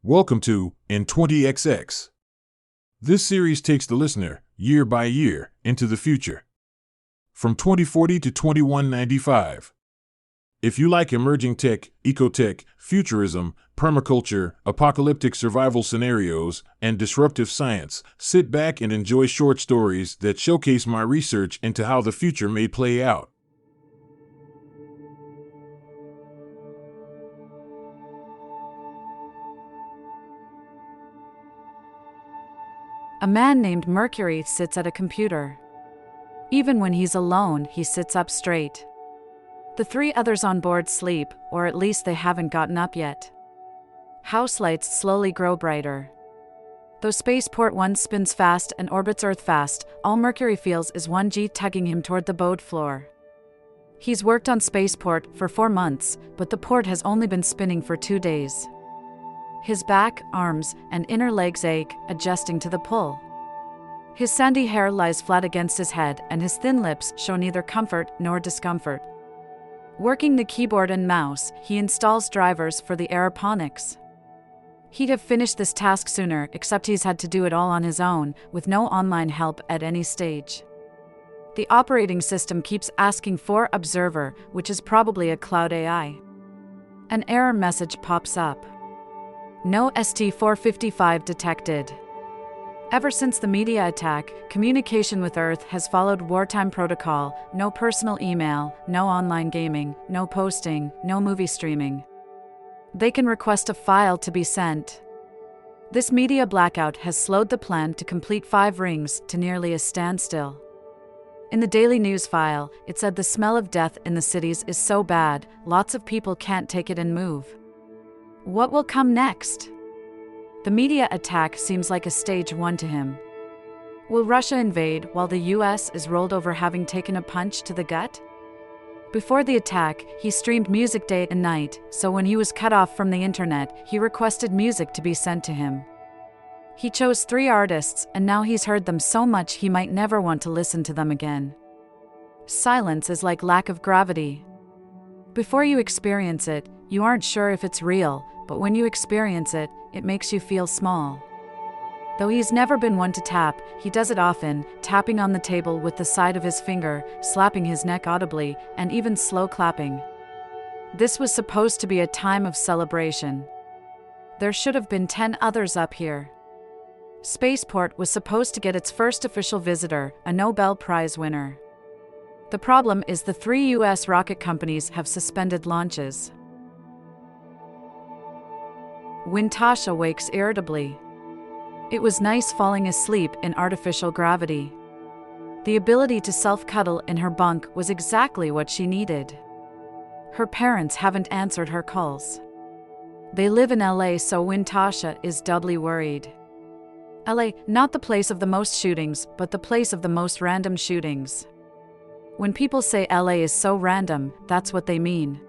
Welcome to In 20XX. This series takes the listener, year by year, into the future. From 2040 to 2195. If you like emerging tech, ecotech, futurism, permaculture, apocalyptic survival scenarios, and disruptive science, sit back and enjoy short stories that showcase my research into how the future may play out. A man named Mercury sits at a computer. Even when he's alone, he sits up straight. The three others on board sleep, or at least they haven't gotten up yet. House lights slowly grow brighter. Though Spaceport 1 spins fast and orbits Earth fast, all Mercury feels is 1G tugging him toward the bowed floor. He's worked on Spaceport for 4 months, but the port has only been spinning for 2 days. His back, arms, and inner legs ache, adjusting to the pull. His sandy hair lies flat against his head, and his thin lips show neither comfort nor discomfort. Working the keyboard and mouse, he installs drivers for the aeroponics. He'd have finished this task sooner, except he's had to do it all on his own, with no online help at any stage. The operating system keeps asking for Observer, which is probably a cloud AI. An error message pops up. No ST-455 detected. Ever since the media attack, communication with Earth has followed wartime protocol: no personal email, no online gaming, no posting, no movie streaming. They can request a file to be sent. This media blackout has slowed the plan to complete 5 rings to nearly a standstill. In the daily news file, it said the smell of death in the cities is so bad, lots of people can't take it and move. What will come next? The media attack seems like a stage 1 to him. Will Russia invade while the US is rolled over having taken a punch to the gut? Before the attack, he streamed music day and night, so when he was cut off from the internet, he requested music to be sent to him. He chose 3 artists, and now he's heard them so much he might never want to listen to them again. Silence is like lack of gravity. Before you experience it, you aren't sure if it's real, but when you experience it, it makes you feel small. Though he's never been one to tap, he does it often, tapping on the table with the side of his finger, slapping his neck audibly, and even slow clapping. This was supposed to be a time of celebration. There should have been 10 others up here. Spaceport was supposed to get its first official visitor, a Nobel Prize winner. The problem is the 3 US rocket companies have suspended launches. Tasha wakes irritably. It was nice falling asleep in artificial gravity. The ability to self-cuddle in her bunk was exactly what she needed. Her parents haven't answered her calls. They live in LA, so Tasha is doubly worried. LA, not the place of the most shootings, but the place of the most random shootings. When people say LA is so random, that's what they mean.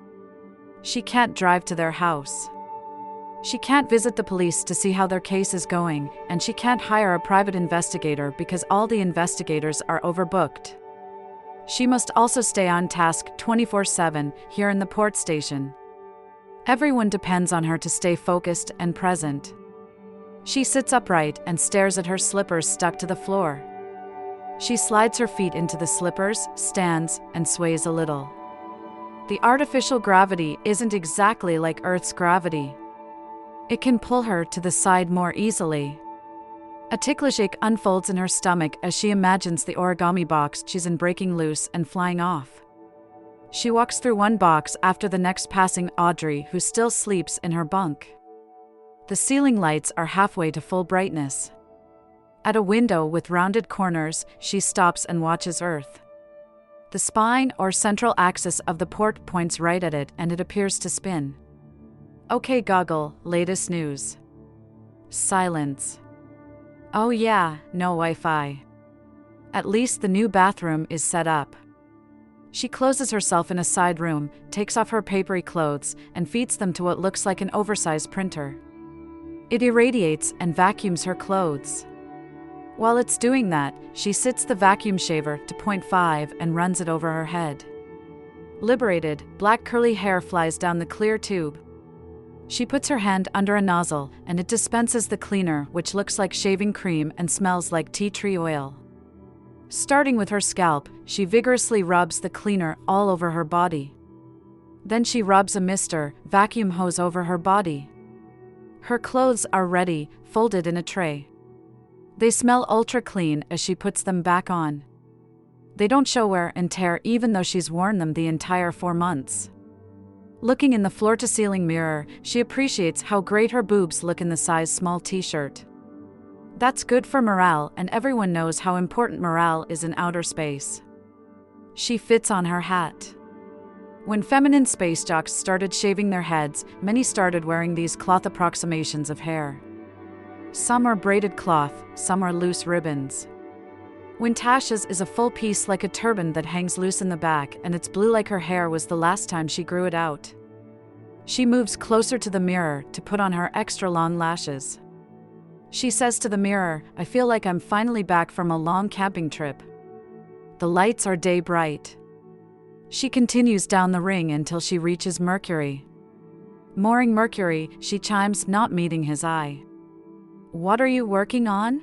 She can't drive to their house. She can't visit the police to see how their case is going, and she can't hire a private investigator because all the investigators are overbooked. She must also stay on task 24/7 here in the port station. Everyone depends on her to stay focused and present. She sits upright and stares at her slippers stuck to the floor. She slides her feet into the slippers, stands, and sways a little. The artificial gravity isn't exactly like Earth's gravity. It can pull her to the side more easily. A ticklish ache unfolds in her stomach as she imagines the origami box she's in breaking loose and flying off. She walks through one box after the next, passing Audrey, who still sleeps in her bunk. The ceiling lights are halfway to full brightness. At a window with rounded corners, she stops and watches Earth. The spine or central axis of the port points right at it, and it appears to spin. Okay Google, latest news. Silence. Oh yeah, no Wi-Fi. At least the new bathroom is set up. She closes herself in a side room, takes off her papery clothes, and feeds them to what looks like an oversized printer. It irradiates and vacuums her clothes. While it's doing that, she sets the vacuum shaver to 0.5 and runs it over her head. Liberated, black curly hair flies down the clear tube. She puts her hand under a nozzle, and it dispenses the cleaner, which looks like shaving cream and smells like tea tree oil. Starting with her scalp, she vigorously rubs the cleaner all over her body. Then she rubs a mister vacuum hose over her body. Her clothes are ready, folded in a tray. They smell ultra clean as she puts them back on. They don't show wear and tear even though she's worn them the entire 4 months. Looking in the floor-to-ceiling mirror, she appreciates how great her boobs look in the size small t-shirt. That's good for morale, and everyone knows how important morale is in outer space. She fits on her hat. When feminine space jocks started shaving their heads, many started wearing these cloth approximations of hair. Some are braided cloth, some are loose ribbons. Wintasha's is a full piece like a turban that hangs loose in the back, and it's blue like her hair was the last time she grew it out. She moves closer to the mirror to put on her extra long lashes. She says to the mirror, "I feel like I'm finally back from a long camping trip." The lights are day bright. She continues down the ring until she reaches Mercury. Mooring Mercury, she chimes, not meeting his eye. "What are you working on?"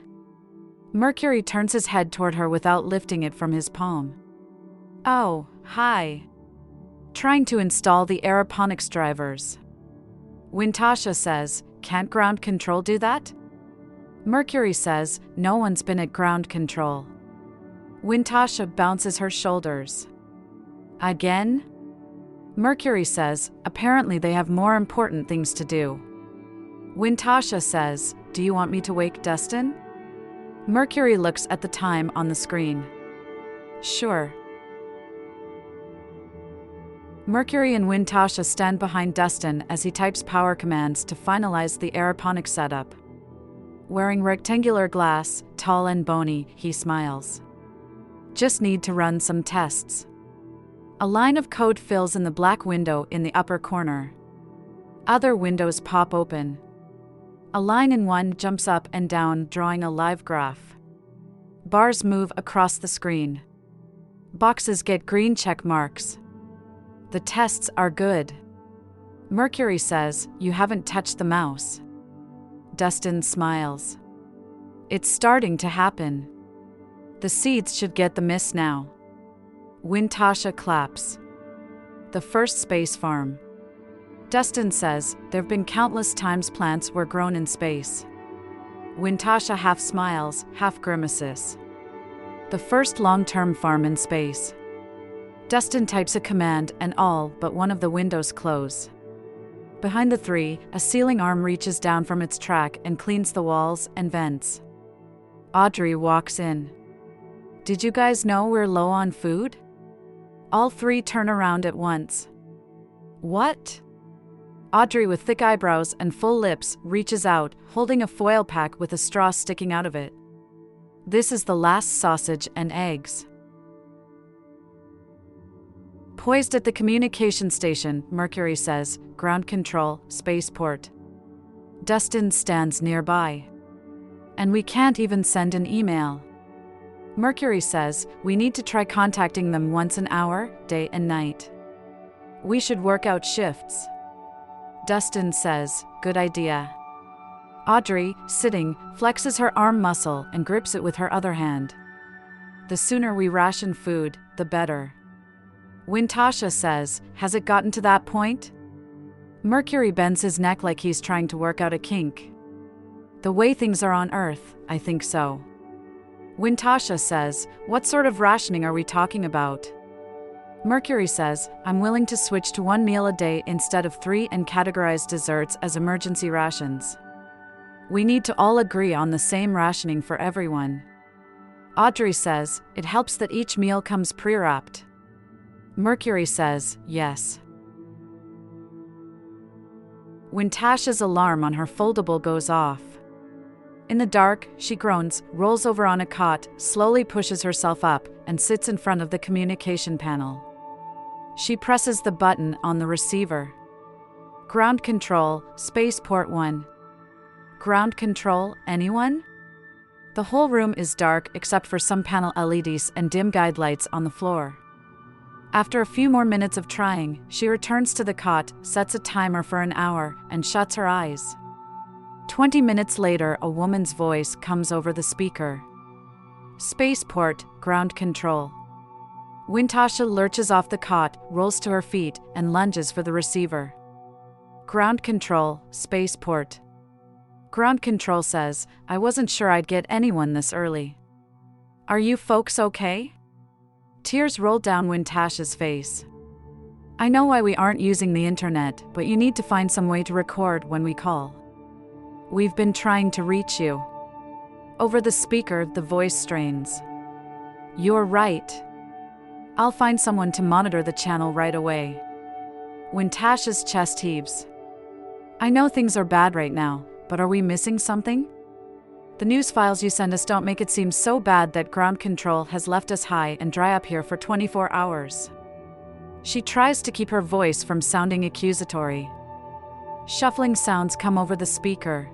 Mercury turns his head toward her without lifting it from his palm. "Oh, hi. Trying to install the aeroponics drivers." Wintasha says, "Can't ground control do that?" Mercury says, "No one's been at ground control." Wintasha bounces her shoulders. "Again?" Mercury says, "Apparently they have more important things to do." Wintasha says, "Do you want me to wake Dustin?" Mercury looks at the time on the screen. "Sure." Mercury and Wintasha stand behind Dustin as he types power commands to finalize the aeroponics setup. Wearing rectangular glass, tall and bony, he smiles. "Just need to run some tests." A line of code fills in the black window in the upper corner. Other windows pop open. A line in one jumps up and down, drawing a live graph. Bars move across the screen. Boxes get green check marks. The tests are good. Mercury says, "You haven't touched the mouse." Dustin smiles. "It's starting to happen. The seeds should get the mist now." Wintasha claps. The first space farm. Dustin says, "There've been countless times plants were grown in space." Wintasha half smiles, half grimaces. The first long-term farm in space. Dustin types a command and all but one of the windows close. Behind the three, a ceiling arm reaches down from its track and cleans the walls and vents. Audrey walks in. "Did you guys know we're low on food?" All three turn around at once. "What?" Audrey, with thick eyebrows and full lips, reaches out, holding a foil pack with a straw sticking out of it. "This is the last sausage and eggs." Poised at the communication station, Mercury says, "Ground control, spaceport." Dustin stands nearby. "And we can't even send an email." Mercury says, "We need to try contacting them once an hour, day and night. We should work out shifts." Dustin says, "Good idea." Audrey, sitting, flexes her arm muscle and grips it with her other hand. "The sooner we ration food, the better." Wintasha says, "Has it gotten to that point?" Mercury bends his neck like he's trying to work out a kink. "The way things are on Earth, I think so." Wintasha says, "What sort of rationing are we talking about?" Mercury says, "I'm willing to switch to 1 meal a day instead of 3 and categorize desserts as emergency rations. We need to all agree on the same rationing for everyone." Audrey says, "It helps that each meal comes pre-wrapped." Mercury says, "Yes." Wintasha's alarm on her foldable goes off. In the dark, she groans, rolls over on a cot, slowly pushes herself up, and sits in front of the communication panel. She presses the button on the receiver. "Ground control, spaceport 1. Ground control, anyone?" The whole room is dark except for some panel LEDs and dim guide lights on the floor. After a few more minutes of trying, she returns to the cot, sets a timer for an hour, and shuts her eyes. 20 minutes later, a woman's voice comes over the speaker. Spaceport, ground control. Wintasha lurches off the cot, rolls to her feet, and lunges for the receiver. Ground control, spaceport. Ground control says, I wasn't sure I'd get anyone this early. Are you folks okay? Tears roll down Wintasha's face. I know why we aren't using the internet, but you need to find some way to record when we call. We've been trying to reach you. Over the speaker, the voice strains. You're right. I'll find someone to monitor the channel right away. Wintasha's chest heaves. I know things are bad right now, but are we missing something? The news files you send us don't make it seem so bad that ground control has left us high and dry up here for 24 hours. She tries to keep her voice from sounding accusatory. Shuffling sounds come over the speaker.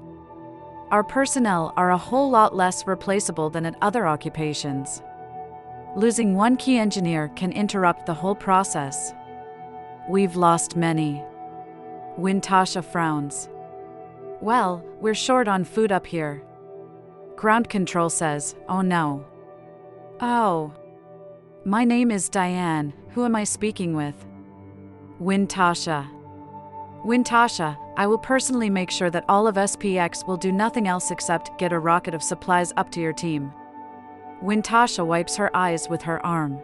Our personnel are a whole lot less replaceable than at other occupations. Losing one key engineer can interrupt the whole process. We've lost many. Wintasha frowns. Well, we're short on food up here. Ground control says, oh no. Oh. My name is Diane, who am I speaking with? Wintasha. Wintasha, I will personally make sure that all of SPX will do nothing else except get a rocket of supplies up to your team. Wintasha wipes her eyes with her arm.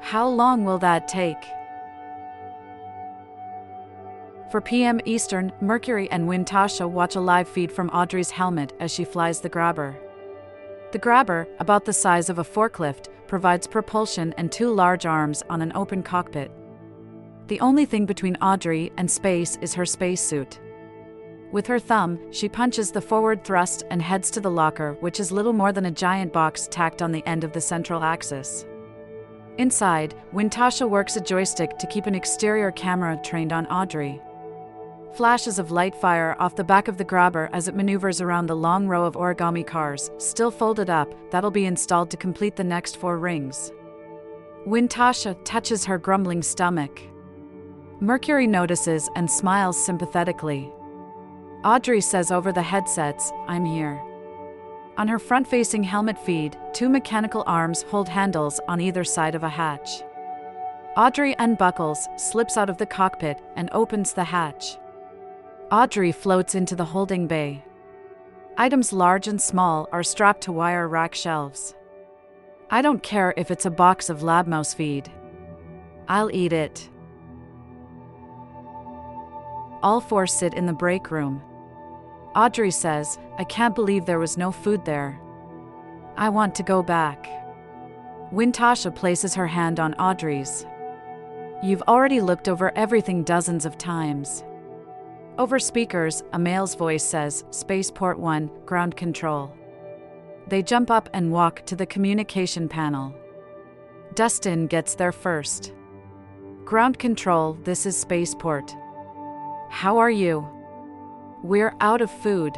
How long will that take? 4 p.m. Eastern, Mercury and Wintasha watch a live feed from Audrey's helmet as she flies the grabber. The grabber, about the size of a forklift, provides propulsion and 2 large arms on an open cockpit. The only thing between Audrey and space is her spacesuit. With her thumb, she punches the forward thrust and heads to the locker, which is little more than a giant box tacked on the end of the central axis. Inside, Wintasha works a joystick to keep an exterior camera trained on Audrey. Flashes of light fire off the back of the grabber as it maneuvers around the long row of origami cars, still folded up, that'll be installed to complete the next 4 rings. Wintasha touches her grumbling stomach. Mercury notices and smiles sympathetically. Audrey says over the headsets, I'm here. On her front-facing helmet feed, 2 mechanical arms hold handles on either side of a hatch. Audrey unbuckles, slips out of the cockpit, and opens the hatch. Audrey floats into the holding bay. Items large and small are strapped to wire rack shelves. I don't care if it's a box of lab mouse feed. I'll eat it. All 4 sit in the break room. Audrey says, I can't believe there was no food there. I want to go back. Wintasha places her hand on Audrey's. You've already looked over everything dozens of times. Over speakers, a male's voice says, Spaceport 1, ground control. They jump up and walk to the communication panel. Dustin gets there first. Ground control, this is Spaceport. How are you? We're out of food.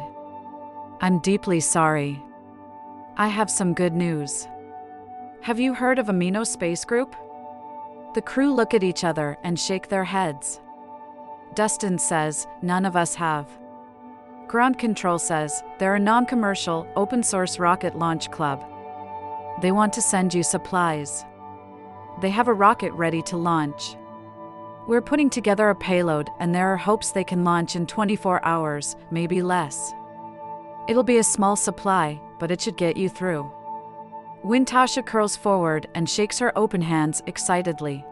I'm deeply sorry. I have some good news. Have you heard of Amino Space Group? The crew look at each other and shake their heads. Dustin says, none of us have. Ground control says, they're a non-commercial, open-source rocket launch club. They want to send you supplies. They have a rocket ready to launch. We're putting together a payload, and there are hopes they can launch in 24 hours, maybe less. It'll be a small supply, but it should get you through. Wintasha curls forward and shakes her open hands excitedly.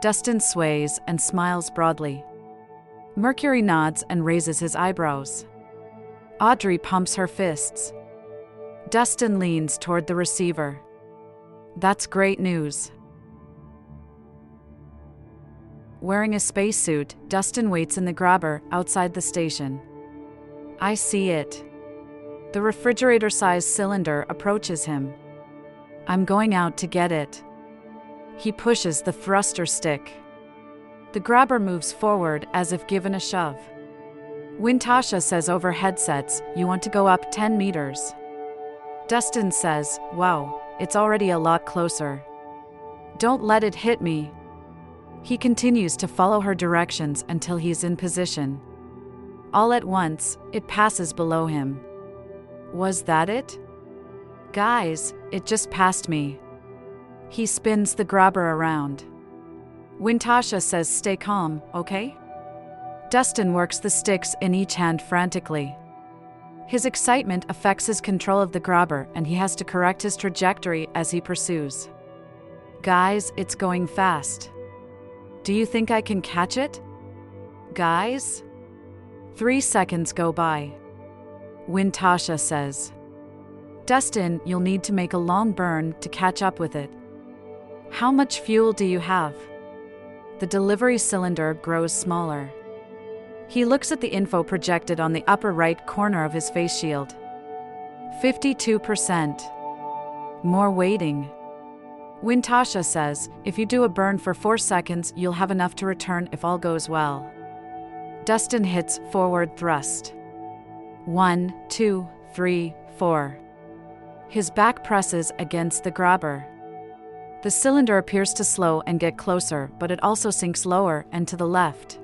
Dustin sways and smiles broadly. Mercury nods and raises his eyebrows. Audrey pumps her fists. Dustin leans toward the receiver. That's great news. Wearing a spacesuit, Dustin waits in the grabber outside the station. I see it. The refrigerator-sized cylinder approaches him. I'm going out to get it. He pushes the thruster stick. The grabber moves forward as if given a shove. Wintasha says over headsets, you want to go up 10 meters. Dustin says, wow, it's already a lot closer. Don't let it hit me. He continues to follow her directions until he's in position. All at once, it passes below him. Was that it? Guys, it just passed me. He spins the grabber around. Wintasha says stay calm, okay? Dustin works the sticks in each hand frantically. His excitement affects his control of the grabber and he has to correct his trajectory as he pursues. Guys, it's going fast. Do you think I can catch it? Guys? 3 seconds go by. Wintasha says, Dustin, you'll need to make a long burn to catch up with it. How much fuel do you have? The delivery cylinder grows smaller. He looks at the info projected on the upper right corner of his face shield. 52%. More waiting. Wintasha says, if you do a burn for 4 seconds, you'll have enough to return if all goes well. Dustin hits forward thrust. 1, 2, 3, 4. His back presses against the grabber. The cylinder appears to slow and get closer, but it also sinks lower and to the left.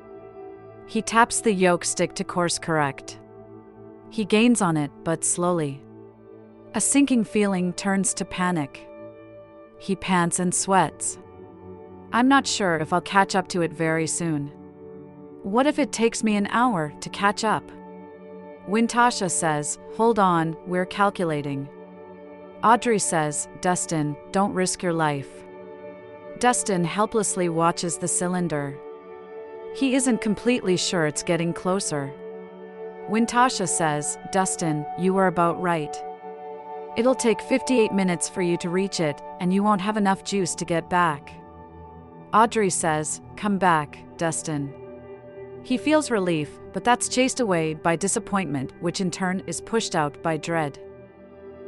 He taps the yoke stick to course correct. He gains on it, but slowly. A sinking feeling turns to panic. He pants and sweats. I'm not sure if I'll catch up to it very soon. What if it takes me an hour to catch up? Wintasha says, hold on, we're calculating. Audrey says, Dustin, don't risk your life. Dustin helplessly watches the cylinder. He isn't completely sure it's getting closer. Wintasha says, Dustin, you were about right. It'll take 58 minutes for you to reach it, and you won't have enough juice to get back. Audrey says, come back, Dustin. He feels relief, but that's chased away by disappointment, which in turn is pushed out by dread.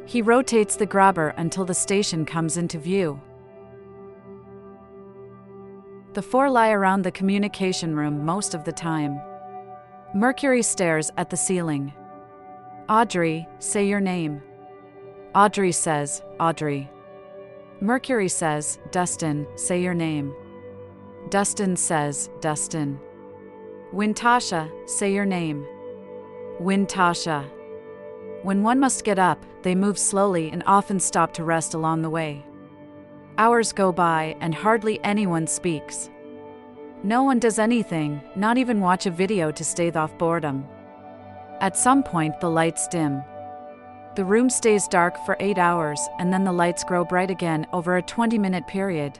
He rotates the grabber until the station comes into view. The four lie around the communication room most of the time. Mercury stares at the ceiling. Audrey, say your name. Audrey says, Audrey. Mercury says, Dustin, say your name. Dustin says, Dustin. Wintasha, say your name. Wintasha. When one must get up, they move slowly and often stop to rest along the way. Hours go by and hardly anyone speaks. No one does anything, not even watch a video to stave off boredom. At some point, the lights dim. The room stays dark for 8 hours, and then the lights grow bright again over a 20-minute period.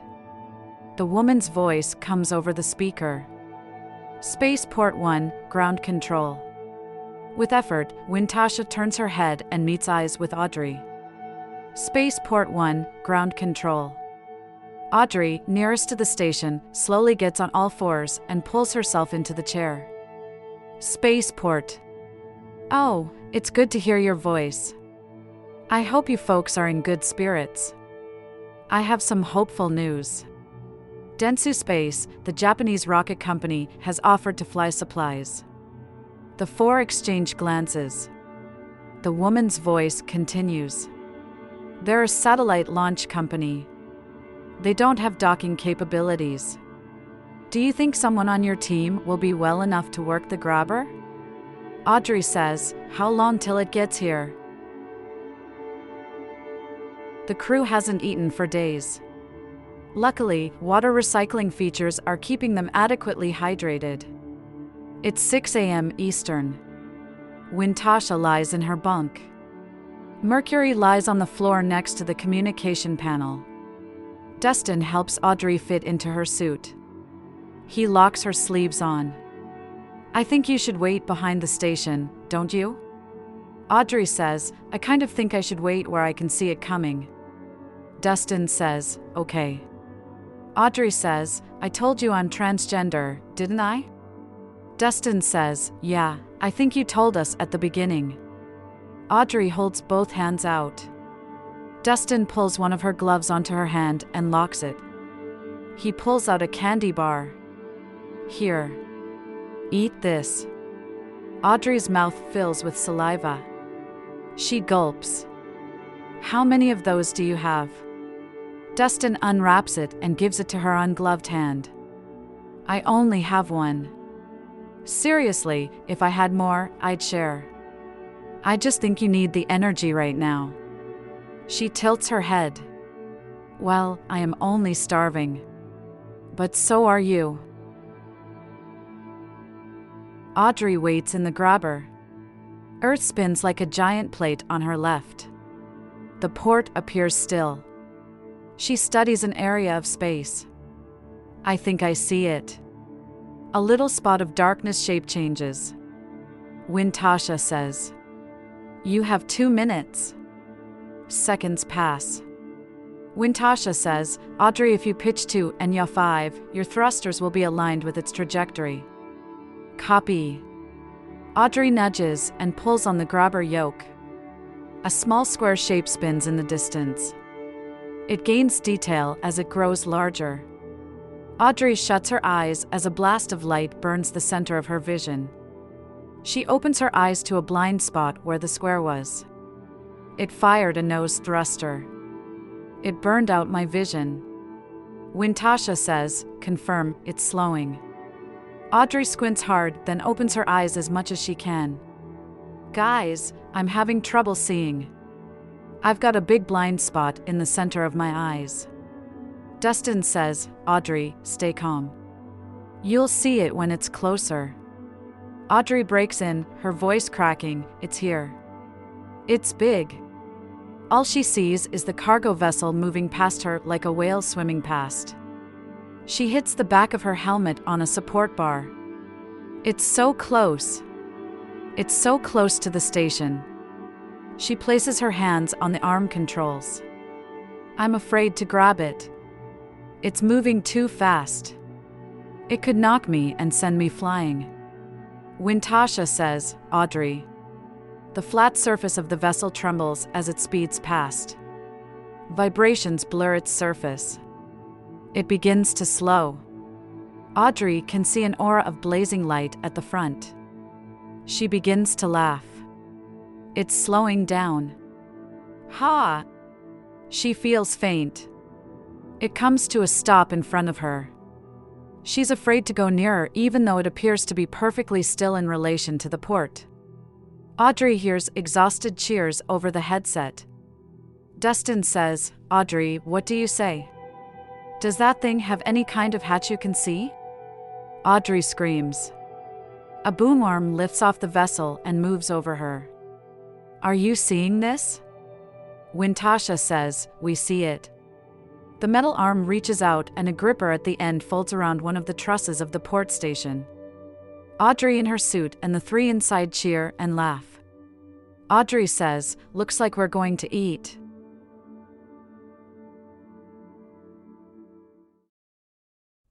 The woman's voice comes over the speaker. Spaceport 1, ground control. With effort, Wintasha turns her head and meets eyes with Audrey. Spaceport 1, ground control. Audrey, nearest to the station, slowly gets on all fours and pulls herself into the chair. Spaceport. Oh, it's good to hear your voice. I hope you folks are in good spirits. I have some hopeful news. Dentsu Space, the Japanese rocket company, has offered to fly supplies. The four exchange glances. The woman's voice continues. They're a satellite launch company. They don't have docking capabilities. Do you think someone on your team will be well enough to work the grabber? Audrey says, how long till it gets here? The crew hasn't eaten for days. Luckily, water recycling features are keeping them adequately hydrated. It's 6 a.m. Eastern. Wintasha lies in her bunk. Mercury lies on the floor next to the communication panel. Dustin helps Audrey fit into her suit. He locks her sleeves on. I think you should wait behind the station, don't you? Audrey says, I kind of think I should wait where I can see it coming. Dustin says, okay. Audrey says, I told you I'm transgender, didn't I? Dustin says, yeah, I think you told us at the beginning. Audrey holds both hands out. Dustin pulls one of her gloves onto her hand and locks it. He pulls out a candy bar. Here. Eat this. Audrey's mouth fills with saliva. She gulps. How many of those do you have? Dustin unwraps it and gives it to her ungloved hand. I only have one. Seriously, if I had more, I'd share. I just think you need the energy right now. She tilts her head. Well, I am only starving. But so are you. Audrey waits in the grabber. Earth spins like a giant plate on her left. The port appears still. She studies an area of space. I think I see it. A little spot of darkness shape changes. Wintasha says, "You have 2 minutes." Seconds pass. Wintasha says, "Audrey, if you pitch 2 and yaw 5, your thrusters will be aligned with its trajectory." Copy. Audrey nudges and pulls on the grabber yoke. A small square shape spins in the distance. It gains detail as it grows larger. Audrey shuts her eyes as a blast of light burns the center of her vision. She opens her eyes to a blind spot where the square was. It fired a nose thruster. It burned out my vision. Wintasha says, "Confirm, it's slowing." Audrey squints hard, then opens her eyes as much as she can. "Guys, I'm having trouble seeing. I've got a big blind spot in the center of my eyes." Dustin says, "Audrey, stay calm. You'll see it when it's closer." Audrey breaks in, her voice cracking, "It's here. It's big." All she sees is the cargo vessel moving past her like a whale swimming past. She hits the back of her helmet on a support bar. It's so close. It's so close to the station. She places her hands on the arm controls. I'm afraid to grab it. It's moving too fast. It could knock me and send me flying. Wintasha says, "Audrey." The flat surface of the vessel trembles as it speeds past. Vibrations blur its surface. It begins to slow. Audrey can see an aura of blazing light at the front. She begins to laugh. It's slowing down. Ha! She feels faint. It comes to a stop in front of her. She's afraid to go nearer even though it appears to be perfectly still in relation to the port. Audrey hears exhausted cheers over the headset. Dustin says, "Audrey, what do you say? Does that thing have any kind of hatch you can see?" Audrey screams. A boom arm lifts off the vessel and moves over her. "Are you seeing this?" Wintasha says, "We see it." The metal arm reaches out and a gripper at the end folds around one of the trusses of the port station. Audrey in her suit and the 3 inside cheer and laugh. Audrey says, "Looks like we're going to eat."